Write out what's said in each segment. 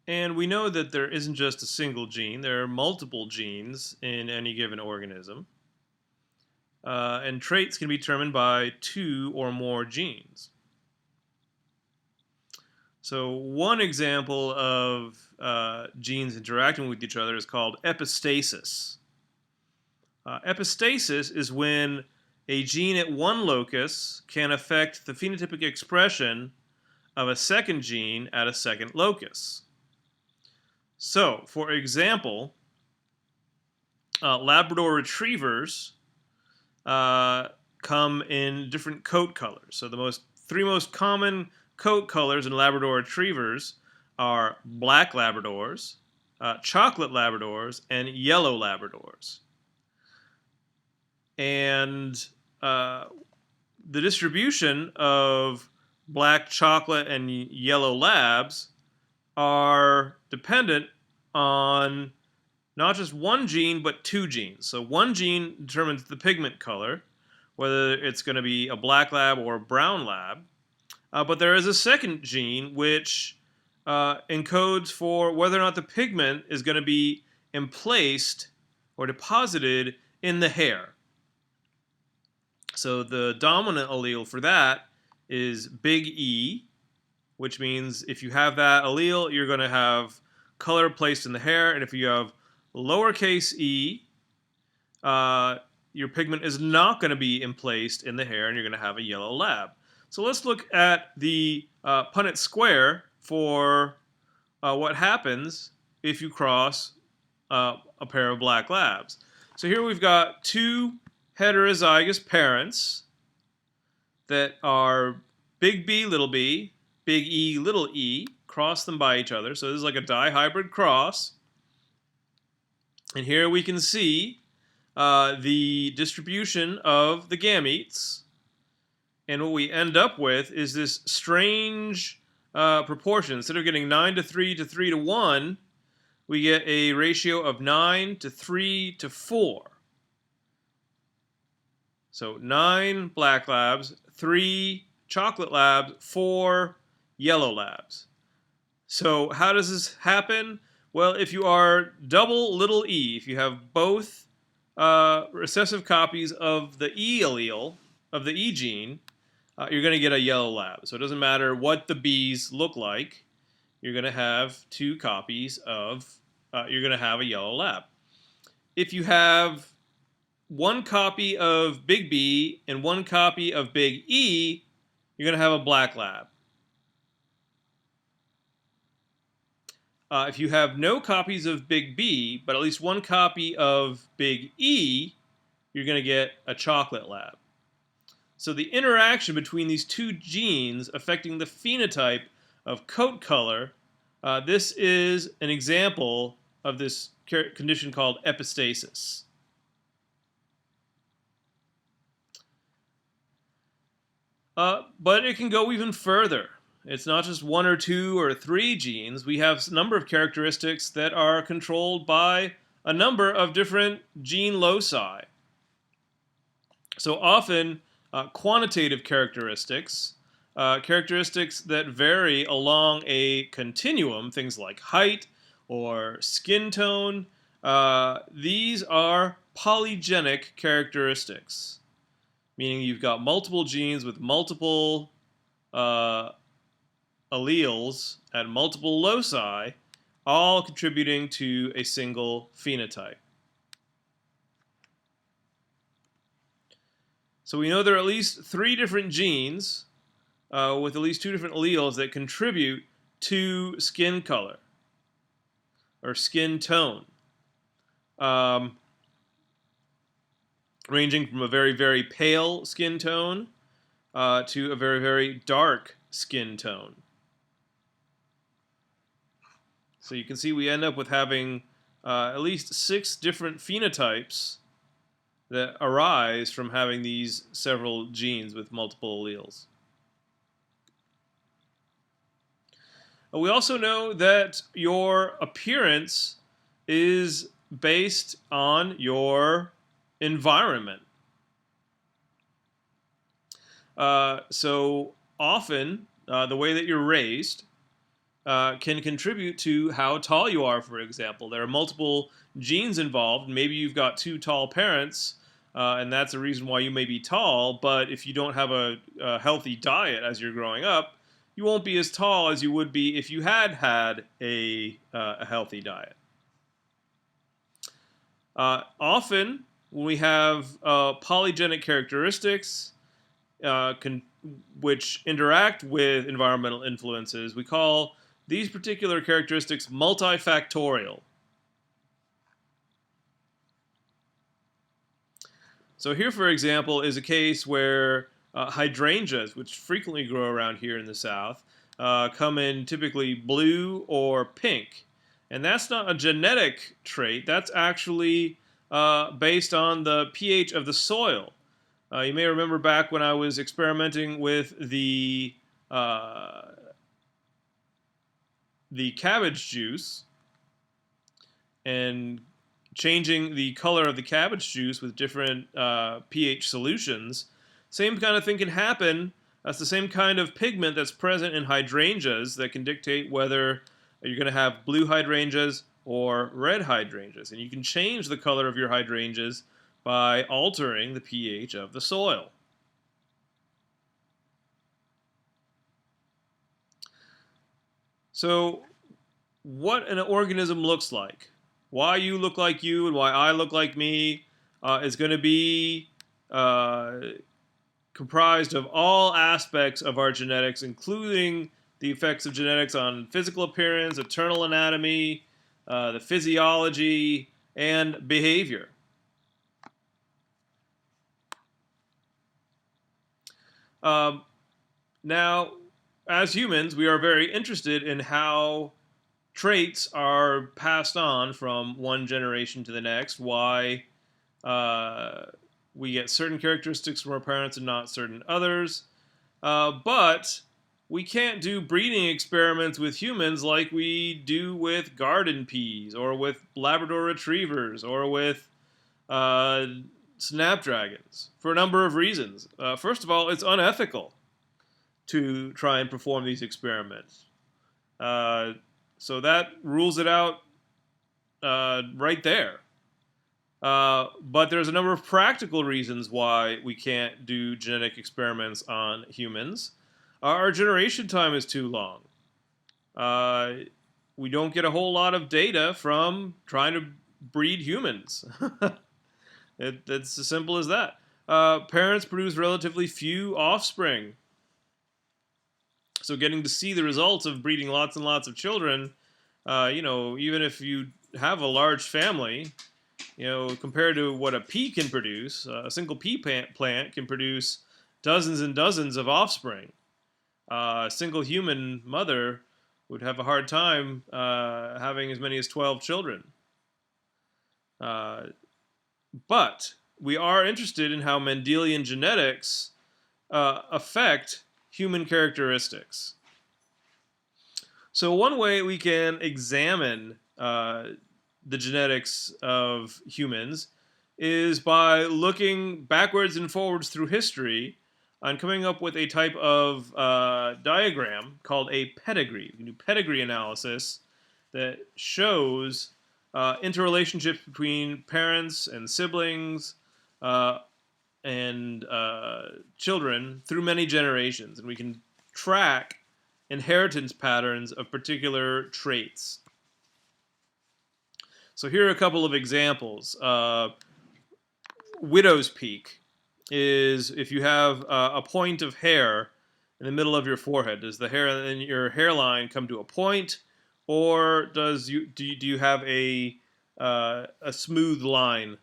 And we know that there isn't just a single gene, there are multiple genes in any given organism. And traits can be determined by two or more genes. So one example of genes interacting with each other is called epistasis. Epistasis is when a gene at one locus can affect the phenotypic expression of a second gene at a second locus. So, for example, Labrador retrievers come in different coat colors. So the three most common coat colors in Labrador retrievers are black Labradors, chocolate Labradors, and yellow Labradors. And the distribution of black, chocolate, and yellow labs are dependent on not just one gene, but two genes. So one gene determines the pigment color, whether it's going to be a black lab or a brown lab. But there is a second gene which encodes for whether or not the pigment is going to be emplaced or deposited in the hair. So the dominant allele for that is big E, which means if you have that allele, you're going to have color placed in the hair. And if you have lowercase e, your pigment is not going to be emplaced in the hair, and you're going to have a yellow lab. So let's look at the Punnett square for what happens if you cross a pair of black labs. So here we've got two heterozygous parents that are big B, little b, big E, little e, cross them by each other. So this is like a dihybrid cross. And here we can see the distribution of the gametes. And what we end up with is this strange proportion. Instead of getting 9 to 3 to 3 to 1, we get a ratio of 9 to 3 to 4. So 9 black labs, 3 chocolate labs, 4 yellow labs. So how does this happen? Well, if you are double little e, if you have both recessive copies of the E allele, of the E gene, you're going to get a yellow lab. So it doesn't matter what the B's look like, you're going to have two copies of, you're going to have a yellow lab. If you have one copy of big B and one copy of big E, you're going to have a black lab. If you have no copies of big B, but at least one copy of big E, you're going to get a chocolate lab. So the interaction between these two genes affecting the phenotype of coat color, this is an example of this condition called epistasis. But it can go even further. It's not just one or two or three genes. We have a number of characteristics that are controlled by a number of different gene loci. So often, quantitative characteristics, characteristics that vary along a continuum, things like height or skin tone, these are polygenic characteristics, meaning you've got multiple genes with multiple alleles at multiple loci, all contributing to a single phenotype. So we know there are at least 3 different genes with at least 2 different alleles that contribute to skin color or skin tone, ranging from a very, very pale skin tone to a very, very dark skin tone. So you can see we end up with having at least 6 different phenotypes that arise from having these several genes with multiple alleles. We also know that your appearance is based on your environment. So often, the way that you're raised can contribute to how tall you are, for example. There are multiple genes involved. Maybe you've got two tall parents, and that's a reason why you may be tall, but if you don't have a healthy diet as you're growing up, you won't be as tall as you would be if you had a healthy diet. Often, when we have polygenic characteristics which interact with environmental influences, we call these particular characteristics multifactorial. So here, for example, is a case where hydrangeas, which frequently grow around here in the South, come in typically blue or pink. And that's not a genetic trait. That's actually based on the pH of the soil. You may remember back when I was experimenting with the cabbage juice and changing the color of the cabbage juice with different pH solutions. Same kind of thing can happen. That's the same kind of pigment that's present in hydrangeas that can dictate whether you're going to have blue hydrangeas or red hydrangeas. And you can change the color of your hydrangeas by altering the pH of the soil. So, what an organism looks like, why you look like you and why I look like me, is going to be comprised of all aspects of our genetics, including the effects of genetics on physical appearance, internal anatomy, the physiology, and behavior. Now, as humans, we are very interested in how traits are passed on from one generation to the next, why we get certain characteristics from our parents and not certain others. But we can't do breeding experiments with humans like we do with garden peas or with Labrador retrievers or with snapdragons for a number of reasons. First of all, it's unethical to try and perform these experiments. So that rules it out right there. But there's a number of practical reasons why we can't do genetic experiments on humans. Our generation time is too long. We don't get a whole lot of data from trying to breed humans. It's as simple as that. Parents produce relatively few offspring. So getting to see the results of breeding lots and lots of children, even if you have a large family, compared to what a pea can produce, a single pea plant can produce dozens and dozens of offspring. A single human mother would have a hard time having as many as 12 children. But we are interested in how Mendelian genetics affect human characteristics. So one way we can examine the genetics of humans is by looking backwards and forwards through history and coming up with a type of diagram called a pedigree. We can do pedigree analysis that shows interrelationships between parents and siblings and children through many generations. And we can track inheritance patterns of particular traits. So here are a couple of examples. Widow's peak is if you have a point of hair in the middle of your forehead. Does the hair in your hairline come to a point, or do you have a smooth line,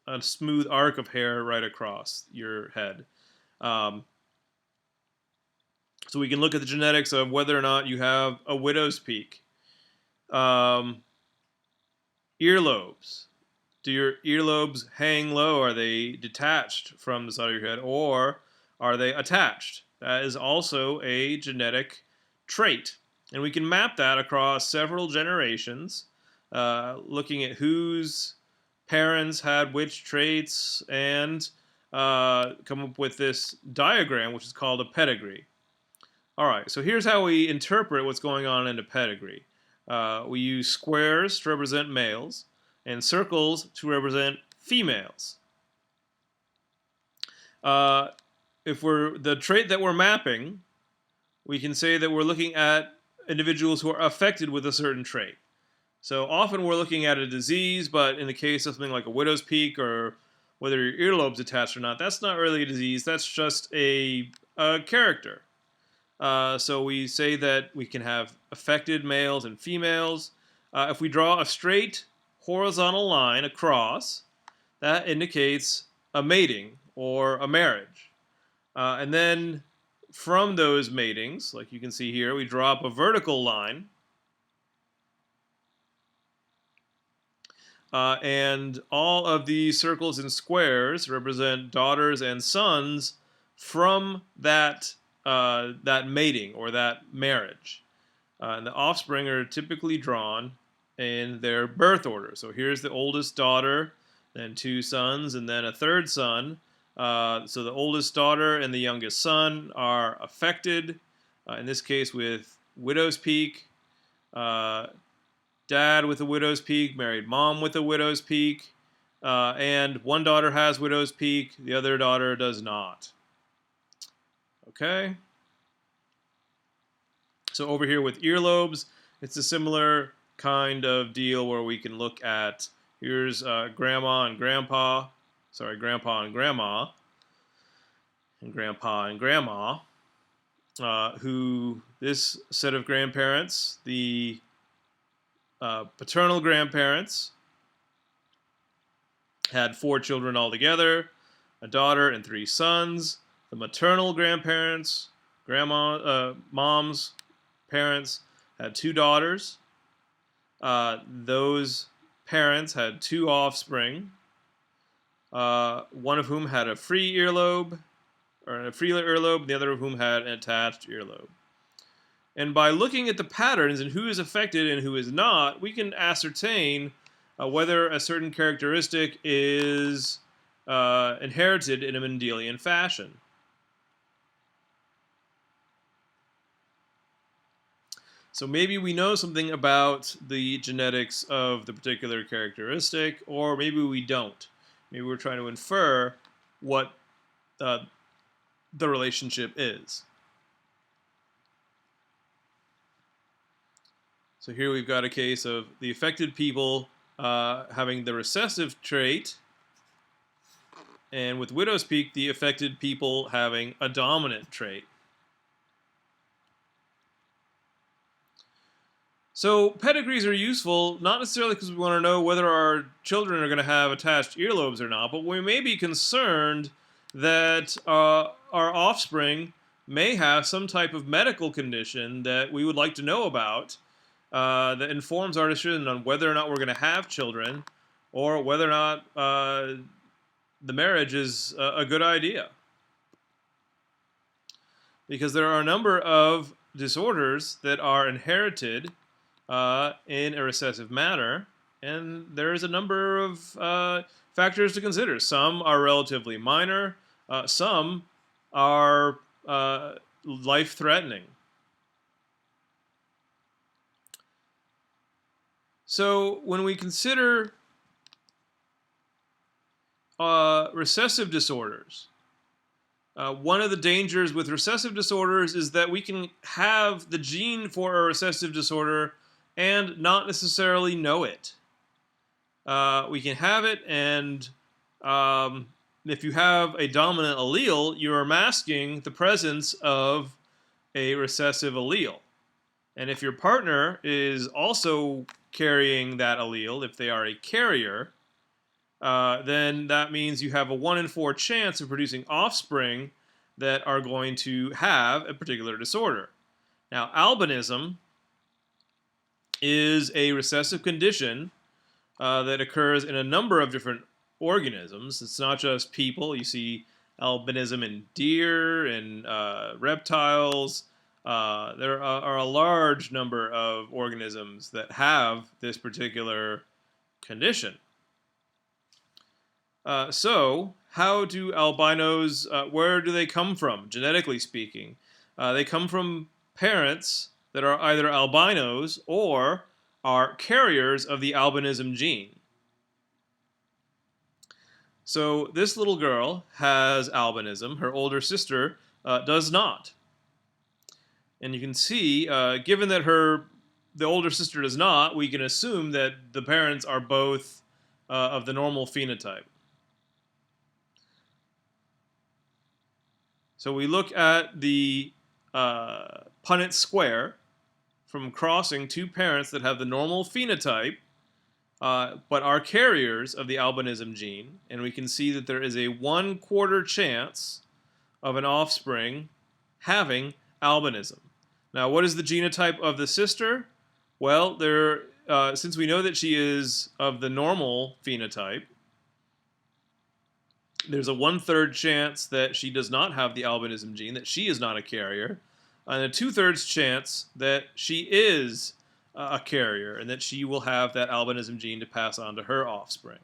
a smooth arc of hair right across your head? So we can look at the genetics of whether or not you have a widow's peak. Earlobes. Do your earlobes hang low? Are they detached from the side of your head, or are they attached? That is also a genetic trait. And we can map that across several generations, looking at whose parents had which traits, and come up with this diagram, which is called a pedigree. All right, so here's how we interpret what's going on in a pedigree. We use squares to represent males and circles to represent females. If we're the trait that we're mapping, we can say that we're looking at individuals who are affected with a certain trait. So often we're looking at a disease, but in the case of something like a widow's peak or whether your earlobe's attached or not, that's not really a disease. That's just a character. So we say that we can have affected males and females. If we draw a straight horizontal line across, that indicates a mating or a marriage. And then from those matings, like you can see here, we draw up a vertical line. And all of these circles and squares represent daughters and sons from that mating or that marriage. And the offspring are typically drawn in their birth order. So here's the oldest daughter, then two sons, and then a third son. So the oldest daughter and the youngest son are affected, in this case with widow's peak. Dad with a widow's peak, married mom with a widow's peak, and one daughter has widow's peak, the other daughter does not. Okay? So over here with earlobes, it's a similar kind of deal where we can look at, here's grandma and grandpa, grandpa and grandma, and grandpa and grandma, who this set of grandparents, the paternal grandparents had 4 children altogether, a daughter and 3 sons. The maternal grandparents, mom's parents, had 2 daughters. Those parents had 2 offspring, one of whom had a free earlobe, the other of whom had an attached earlobe. And by looking at the patterns and who is affected and who is not, we can ascertain whether a certain characteristic is inherited in a Mendelian fashion. So maybe we know something about the genetics of the particular characteristic, or maybe we don't. Maybe we're trying to infer what the relationship is. So here we've got a case of the affected people having the recessive trait, and with widow's peak, the affected people having a dominant trait. So pedigrees are useful, not necessarily because we want to know whether our children are going to have attached earlobes or not, but we may be concerned that our offspring may have some type of medical condition that we would like to know about, that informs our decision on whether or not we're going to have children, or whether or not the marriage is a good idea. Because there are a number of disorders that are inherited in a recessive manner, and there is a number of factors to consider. Some are relatively minor, some are life-threatening. So when we consider recessive disorders, one of the dangers with recessive disorders is that we can have the gene for a recessive disorder and not necessarily know it. We can have it, and if you have a dominant allele, you are masking the presence of a recessive allele. And if your partner is also carrying that allele, if they are a carrier, then that means you have a 1 in 4 chance of producing offspring that are going to have a particular disorder. Now, albinism is a recessive condition that occurs in a number of different organisms. It's not just people. You see albinism in deer and reptiles. There are a large number of organisms that have this particular condition. So how do albinos, where do they come from, genetically speaking? They come from parents that are either albinos or are carriers of the albinism gene. So this little girl has albinism. Her older sister does not. And you can see, given that the older sister does not, we can assume that the parents are both of the normal phenotype. So we look at the Punnett square from crossing two parents that have the normal phenotype, but are carriers of the albinism gene, and we can see that there is a 1/4 chance of an offspring having albinism. Now, what is the genotype of the sister? Well, since we know that she is of the normal phenotype, there's a 1/3 chance that she does not have the albinism gene, that she is not a carrier, and a 2/3 chance that she is a carrier and that she will have that albinism gene to pass on to her offspring.